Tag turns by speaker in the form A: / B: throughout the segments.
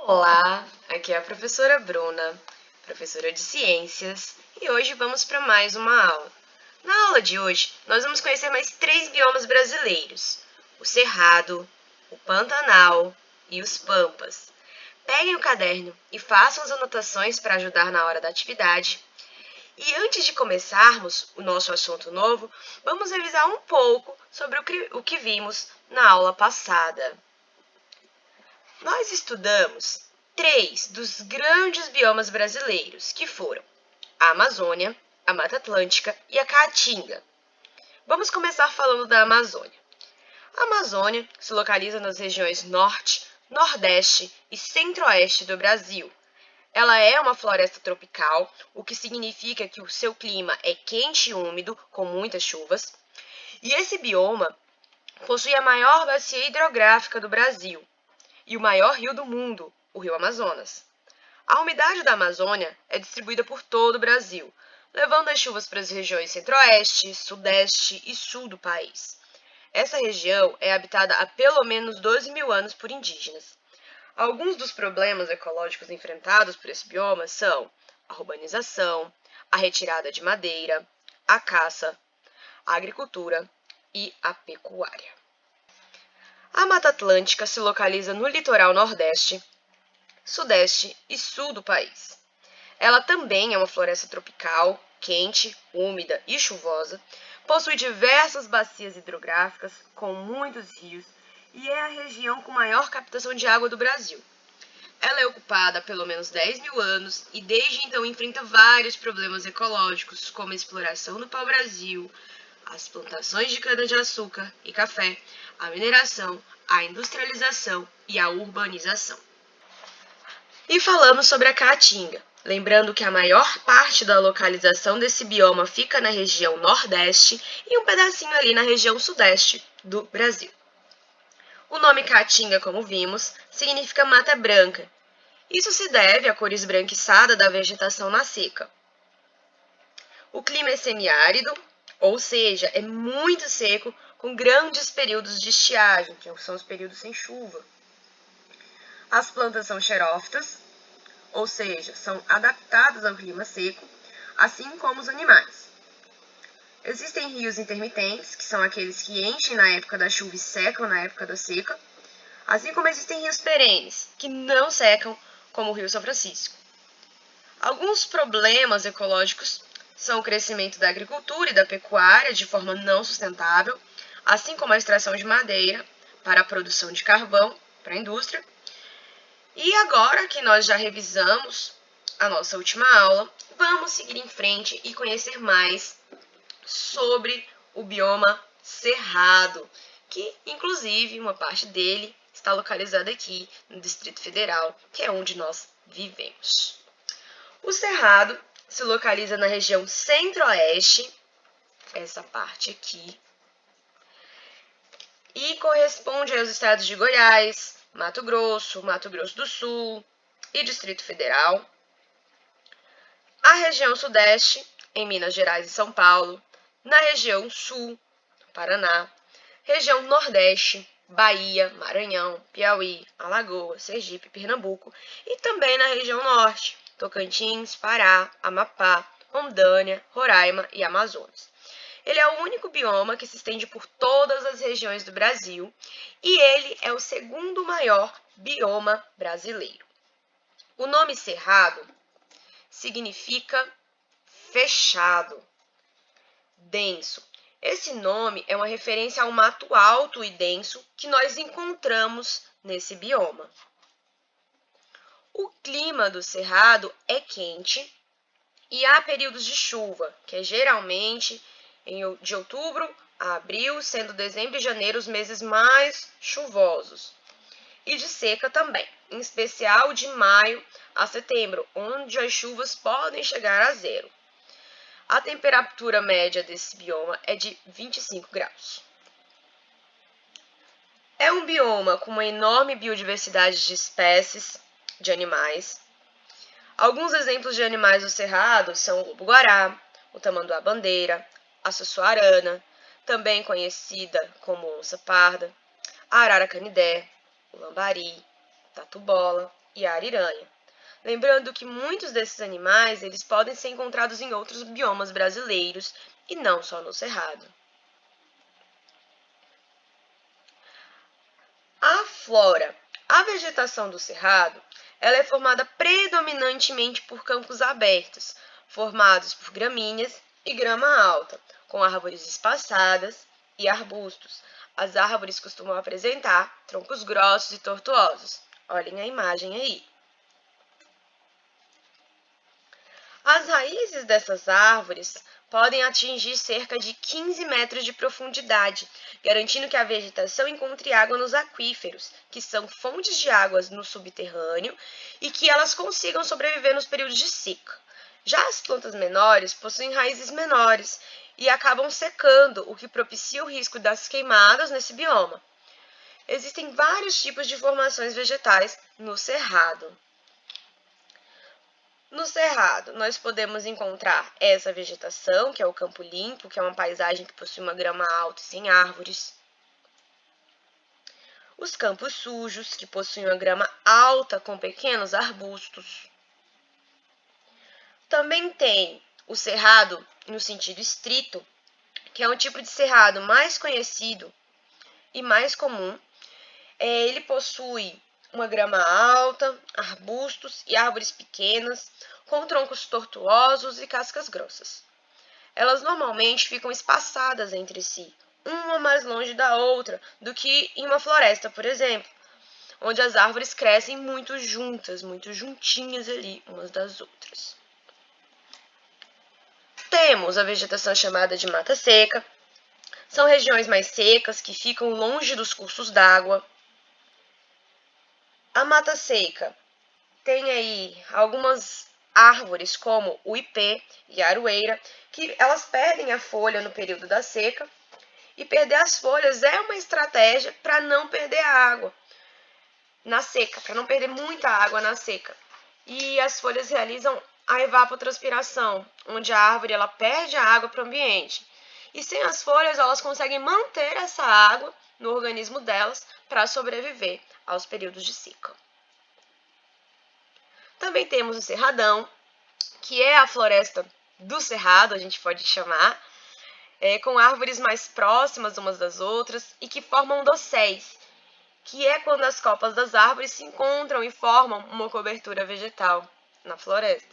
A: Olá, aqui é a professora Bruna, professora de Ciências, e hoje vamos para mais uma aula. Na aula de hoje, nós vamos conhecer mais 3 biomas brasileiros: o Cerrado, o Pantanal e os Pampas. Peguem o caderno e façam as anotações para ajudar na hora da atividade. E antes de começarmos o nosso assunto novo, vamos revisar um pouco sobre o que vimos na aula passada. Nós estudamos 3 dos grandes biomas brasileiros, que foram a Amazônia, a Mata Atlântica e a Caatinga. Vamos começar falando da Amazônia. A Amazônia se localiza nas regiões Norte, Nordeste e Centro-Oeste do Brasil. Ela é uma floresta tropical, o que significa que o seu clima é quente e úmido, com muitas chuvas. E esse bioma possui a maior bacia hidrográfica do Brasil e o maior rio do mundo, o Rio Amazonas. A umidade da Amazônia é distribuída por todo o Brasil, levando as chuvas para as regiões Centro-Oeste, Sudeste e Sul do país. Essa região é habitada há pelo menos 12 mil anos por indígenas. Alguns dos problemas ecológicos enfrentados por esse bioma são a urbanização, a retirada de madeira, a caça, a agricultura e a pecuária. A Mata Atlântica se localiza no litoral Nordeste, Sudeste e Sul do país. Ela também é uma floresta tropical, quente, úmida e chuvosa, possui diversas bacias hidrográficas com muitos rios e é a região com maior captação de água do Brasil. Ela é ocupada há pelo menos 10 mil anos e desde então enfrenta vários problemas ecológicos, como a exploração do pau-brasil, as plantações de cana-de-açúcar e café, a mineração, a industrialização e a urbanização. E falamos sobre a Caatinga, lembrando que a maior parte da localização desse bioma fica na região Nordeste e um pedacinho ali na região Sudeste do Brasil. O nome Caatinga, como vimos, significa mata branca. Isso se deve à cor esbranquiçada da vegetação na seca. O clima é semiárido, ou seja, é muito seco, com grandes períodos de estiagem, que são os períodos sem chuva. As plantas são xerófitas, ou seja, são adaptadas ao clima seco, assim como os animais. Existem rios intermitentes, que são aqueles que enchem na época da chuva e secam na época da seca, assim como existem rios perenes, que não secam, como o Rio São Francisco. Alguns problemas ecológicos são o crescimento da agricultura e da pecuária de forma não sustentável, assim como a extração de madeira para a produção de carvão para a indústria. E agora que nós já revisamos a nossa última aula, vamos seguir em frente e conhecer mais sobre o bioma Cerrado, que inclusive uma parte dele está localizada aqui no Distrito Federal, que é onde nós vivemos. O Cerrado se localiza na região Centro-Oeste, essa parte aqui, e corresponde aos estados de Goiás, Mato Grosso do Sul e Distrito Federal. A região Sudeste, em Minas Gerais e São Paulo, na região Sul, Paraná, região Nordeste, Bahia, Maranhão, Piauí, Alagoas, Sergipe, Pernambuco e também na região Norte, Tocantins, Pará, Amapá, Rondônia, Roraima e Amazonas. Ele é o único bioma que se estende por todas as regiões do Brasil e ele é o segundo maior bioma brasileiro. O nome Cerrado significa fechado, denso. Esse nome é uma referência ao mato alto e denso que nós encontramos nesse bioma. O clima do Cerrado é quente e há períodos de chuva, que é geralmente de outubro a abril, sendo dezembro e janeiro os meses mais chuvosos. E de seca também, em especial de maio a setembro, onde as chuvas podem chegar a zero. A temperatura média desse bioma é de 25 graus. É um bioma com uma enorme biodiversidade de espécies de animais. Alguns exemplos de animais do Cerrado são o lobo-guará, o tamanduá-bandeira, a sussuarana, também conhecida como onça-parda, a arara-canidé, o lambari, tatu-bola, e a ariranha. Lembrando que muitos desses animais eles podem ser encontrados em outros biomas brasileiros e não só no Cerrado. A flora, a vegetação do Cerrado, ela é formada predominantemente por campos abertos, formados por gramíneas e grama alta, com árvores espaçadas e arbustos. As árvores costumam apresentar troncos grossos e tortuosos. Olhem a imagem aí. As raízes dessas árvores podem atingir cerca de 15 metros de profundidade, garantindo que a vegetação encontre água nos aquíferos, que são fontes de águas no subterrâneo, e que elas consigam sobreviver nos períodos de seca. Já as plantas menores possuem raízes menores e acabam secando, o que propicia o risco das queimadas nesse bioma. Existem vários tipos de formações vegetais no Cerrado. No Cerrado, nós podemos encontrar essa vegetação, que é o campo limpo, que é uma paisagem que possui uma grama alta e sem árvores. Os campos sujos, que possuem uma grama alta com pequenos arbustos. Também tem o cerrado no sentido estrito, que é um tipo de cerrado mais conhecido e mais comum. Ele possui uma grama alta, arbustos e árvores pequenas, com troncos tortuosos e cascas grossas. Elas normalmente ficam espaçadas entre si, uma mais longe da outra do que em uma floresta, por exemplo, onde as árvores crescem muito juntas, muito juntinhas ali umas das outras. Temos a vegetação chamada de mata seca. São regiões mais secas que ficam longe dos cursos d'água. A mata seca tem aí algumas árvores, como o ipê e a aroeira, que elas perdem a folha no período da seca, e perder as folhas é uma estratégia para não perder a água na seca, para não perder muita água na seca. E as folhas realizam a evapotranspiração, onde a árvore ela perde a água para o ambiente. E sem as folhas, elas conseguem manter essa água no organismo delas para sobreviver aos períodos de seca. Também temos o cerradão, que é a floresta do cerrado, a gente pode chamar, com árvores mais próximas umas das outras e que formam dosséis, que é quando as copas das árvores se encontram e formam uma cobertura vegetal na floresta.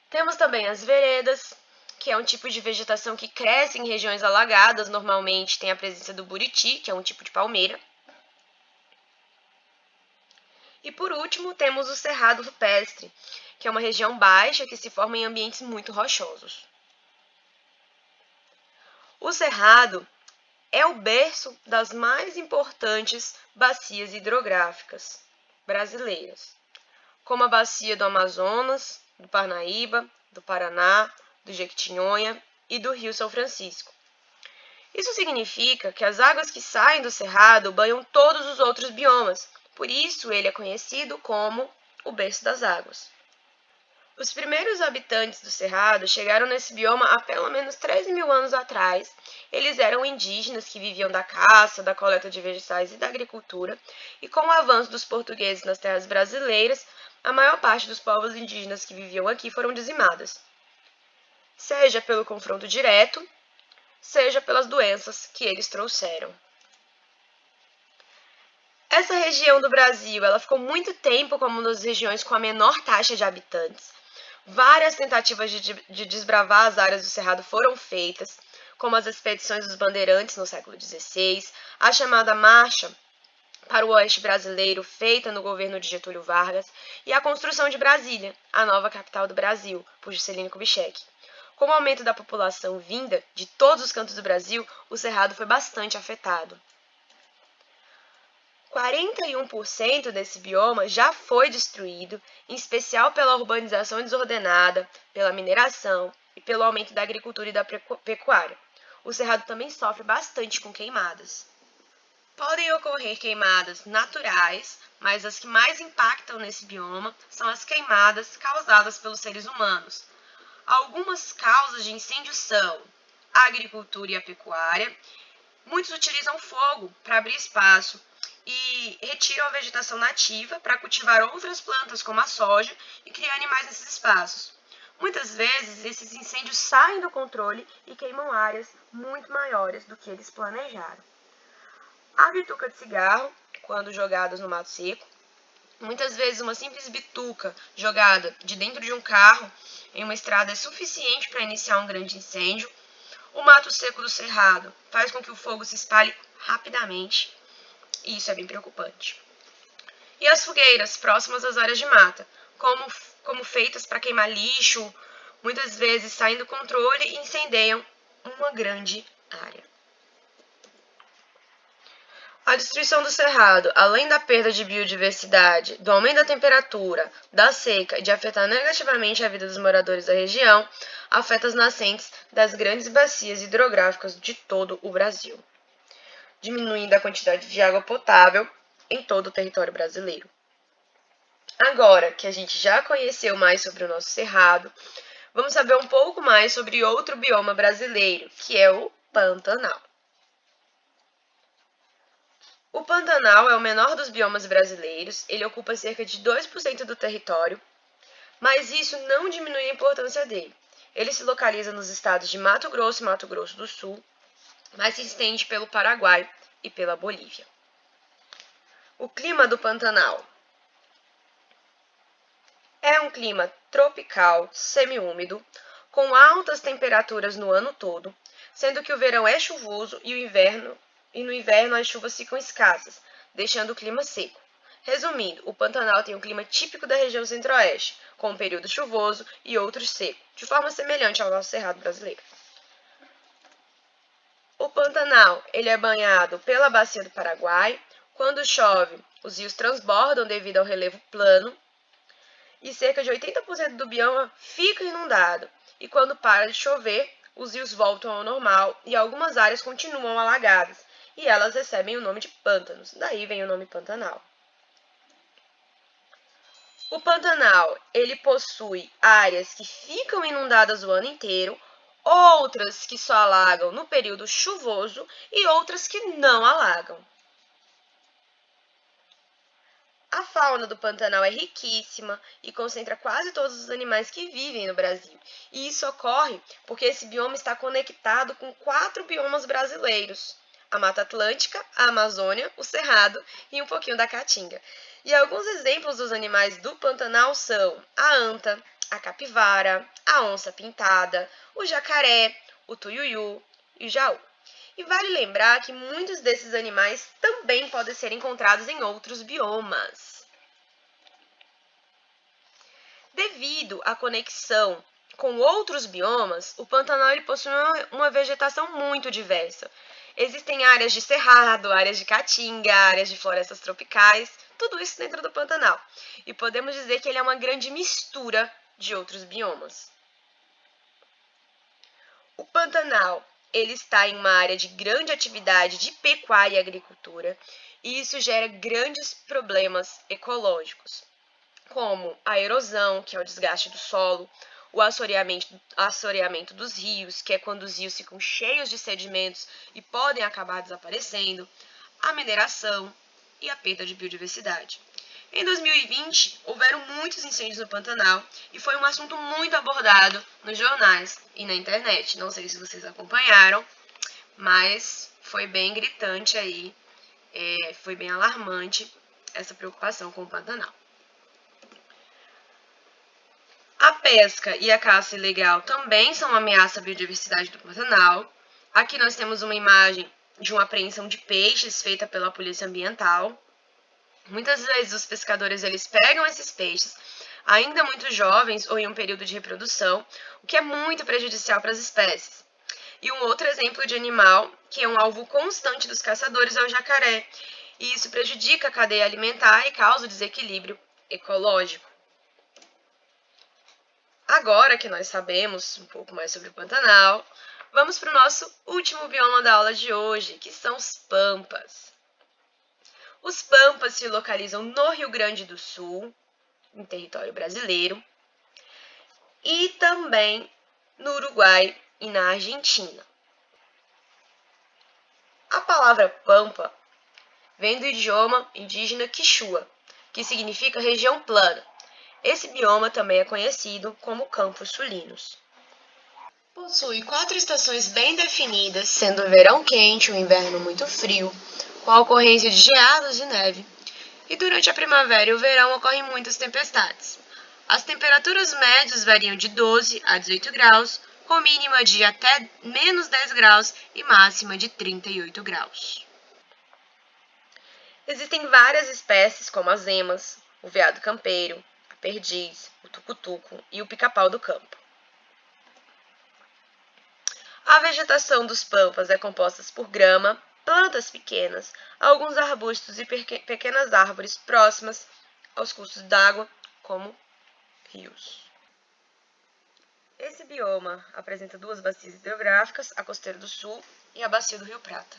A: Temos também as veredas, que é um tipo de vegetação que cresce em regiões alagadas, normalmente tem a presença do buriti, que é um tipo de palmeira. E por último, temos o cerrado rupestre, que é uma região baixa que se forma em ambientes muito rochosos. O cerrado é o berço das mais importantes bacias hidrográficas brasileiras, como a bacia do Amazonas, do Parnaíba, do Paraná, do Jequitinhonha e do Rio São Francisco. Isso significa que as águas que saem do cerrado banham todos os outros biomas, por isso ele é conhecido como o berço das águas. Os primeiros habitantes do Cerrado chegaram nesse bioma há pelo menos 13 mil anos atrás. Eles eram indígenas que viviam da caça, da coleta de vegetais e da agricultura, e com o avanço dos portugueses nas terras brasileiras, a maior parte dos povos indígenas que viviam aqui foram dizimadas, seja pelo confronto direto, seja pelas doenças que eles trouxeram. Essa região do Brasil, ela ficou muito tempo como uma das regiões com a menor taxa de habitantes. Várias tentativas de desbravar as áreas do Cerrado foram feitas, como as expedições dos bandeirantes no século XVI, a chamada Marcha para o Oeste Brasileiro, feita no governo de Getúlio Vargas, e a construção de Brasília, a nova capital do Brasil, por Juscelino Kubitschek. Com o aumento da população vinda de todos os cantos do Brasil, o Cerrado foi bastante afetado. 41% desse bioma já foi destruído, em especial pela urbanização desordenada, pela mineração e pelo aumento da agricultura e da pecuária. O Cerrado também sofre bastante com queimadas. Podem ocorrer queimadas naturais, mas as que mais impactam nesse bioma são as queimadas causadas pelos seres humanos. Algumas causas de incêndio são a agricultura e a pecuária. Muitos utilizam fogo para abrir espaço e retiram a vegetação nativa para cultivar outras plantas como a soja e criar animais nesses espaços. Muitas vezes, esses incêndios saem do controle e queimam áreas muito maiores do que eles planejaram. A bituca de cigarro, quando jogadas no mato seco, muitas vezes uma simples bituca jogada de dentro de um carro em uma estrada é suficiente para iniciar um grande incêndio. O mato seco do cerrado faz com que o fogo se espalhe rapidamente, e isso é bem preocupante. E as fogueiras próximas às áreas de mata, como feitas para queimar lixo, muitas vezes saem do controle e incendeiam uma grande área. A destruição do cerrado, além da perda de biodiversidade, do aumento da temperatura, da seca e de afetar negativamente a vida dos moradores da região, afeta as nascentes das grandes bacias hidrográficas de todo o Brasil, diminuindo a quantidade de água potável em todo o território brasileiro. Agora que a gente já conheceu mais sobre o nosso cerrado, vamos saber um pouco mais sobre outro bioma brasileiro, que é o Pantanal. O Pantanal é o menor dos biomas brasileiros, ele ocupa cerca de 2% do território, mas isso não diminui a importância dele. Ele se localiza nos estados de Mato Grosso e Mato Grosso do Sul, mas se estende pelo Paraguai e pela Bolívia. O clima do Pantanal é um clima tropical, semiúmido, com altas temperaturas no ano todo, sendo que o verão é chuvoso e no inverno as chuvas ficam escassas, deixando o clima seco. Resumindo, o Pantanal tem um clima típico da região centro-oeste, com um período chuvoso e outros seco, de forma semelhante ao nosso cerrado brasileiro. O Pantanal ele é banhado pela bacia do Paraguai. Quando chove, os rios transbordam devido ao relevo plano e cerca de 80% do bioma fica inundado. E quando para de chover, os rios voltam ao normal e algumas áreas continuam alagadas, e elas recebem o nome de pântanos, daí vem o nome Pantanal. O Pantanal, ele possui áreas que ficam inundadas o ano inteiro, outras que só alagam no período chuvoso e outras que não alagam. A fauna do Pantanal é riquíssima e concentra quase todos os animais que vivem no Brasil. E isso ocorre porque esse bioma está conectado com 4 biomas brasileiros: a Mata Atlântica, a Amazônia, o Cerrado e um pouquinho da Caatinga. E alguns exemplos dos animais do Pantanal são a anta, a capivara, a onça pintada, o jacaré, o tuiuiu e o jaú. E vale lembrar que muitos desses animais também podem ser encontrados em outros biomas. Devido à conexão com outros biomas, o Pantanal ele possui uma vegetação muito diversa. Existem áreas de cerrado, áreas de caatinga, áreas de florestas tropicais, tudo isso dentro do Pantanal. E podemos dizer que ele é uma grande mistura de outros biomas. O Pantanal ele está em uma área de grande atividade de pecuária e agricultura, e isso gera grandes problemas ecológicos, como a erosão, que é o desgaste do solo, o assoreamento dos rios, que é quando os rios ficam cheios de sedimentos e podem acabar desaparecendo, a mineração e a perda de biodiversidade. Em 2020, houveram muitos incêndios no Pantanal e foi um assunto muito abordado nos jornais e na internet. Não sei se vocês acompanharam, mas foi bem gritante aí, foi bem alarmante essa preocupação com o Pantanal. A pesca e a caça ilegal também são uma ameaça à biodiversidade do Pantanal. Aqui nós temos uma imagem de uma apreensão de peixes feita pela Polícia Ambiental. Muitas vezes os pescadores eles pegam esses peixes ainda muito jovens ou em um período de reprodução, o que é muito prejudicial para as espécies. E um outro exemplo de animal que é um alvo constante dos caçadores é o jacaré, e isso prejudica a cadeia alimentar e causa desequilíbrio ecológico. Agora que nós sabemos um pouco mais sobre o Pantanal, vamos para o nosso último bioma da aula de hoje, que são os pampas. Os pampas se localizam no Rio Grande do Sul, em território brasileiro, e também no Uruguai e na Argentina. A palavra pampa vem do idioma indígena Quichua, que significa região plana. Esse bioma também é conhecido como Campos Sulinos. Possui 4 estações bem definidas, sendo o verão quente e o inverno muito frio, com a ocorrência de geadas e neve. E durante a primavera e o verão ocorrem muitas tempestades. As temperaturas médias variam de 12 a 18 graus, com mínima de até menos 10 graus e máxima de 38 graus. Existem várias espécies, como as emas, o veado campeiro, a perdiz, o tucutuco e o pica-pau do campo. A vegetação dos pampas é composta por grama, plantas pequenas, alguns arbustos e pequenas árvores próximas aos cursos d'água, como rios. Esse bioma apresenta 2 bacias hidrográficas, a Costeira do Sul e a Bacia do Rio Prata.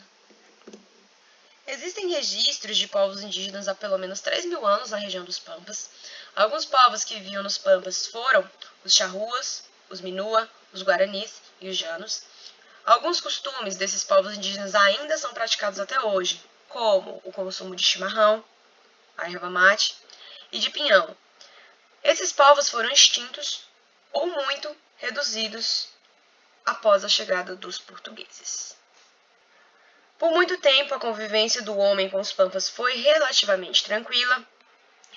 A: Existem registros de povos indígenas há pelo menos 3.000 anos na região dos Pampas. Alguns povos que viviam nos Pampas foram os charruas, os minua, os guaranis e os janos. Alguns costumes desses povos indígenas ainda são praticados até hoje, como o consumo de chimarrão, a erva mate e de pinhão. Esses povos foram extintos ou muito reduzidos após a chegada dos portugueses. Por muito tempo, a convivência do homem com os pampas foi relativamente tranquila.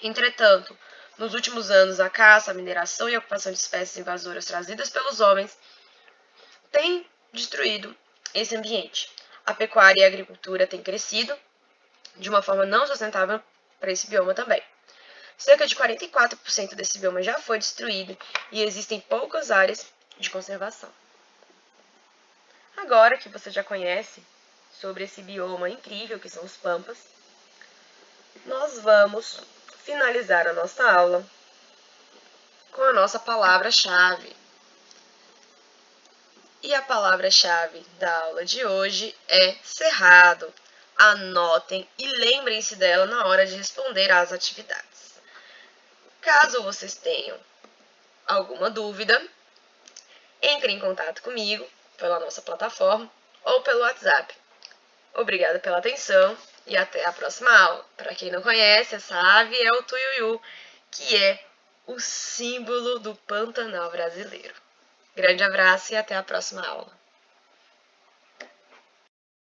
A: Entretanto, nos últimos anos, a caça, a mineração e a ocupação de espécies invasoras trazidas pelos homens têm destruído esse ambiente. A pecuária e a agricultura têm crescido de uma forma não sustentável para esse bioma também. Cerca de 44% desse bioma já foi destruído e existem poucas áreas de conservação. Agora que você já conhece sobre esse bioma incrível que são os pampas, nós vamos finalizar a nossa aula com a nossa palavra-chave. E a palavra-chave da aula de hoje é cerrado. Anotem e lembrem-se dela na hora de responder às atividades. Caso vocês tenham alguma dúvida, entre em contato comigo pela nossa plataforma ou pelo WhatsApp. Obrigada pela atenção e até a próxima aula. Para quem não conhece, essa ave é o tuiuiu, que é o símbolo do Pantanal brasileiro. Grande abraço e até a próxima aula.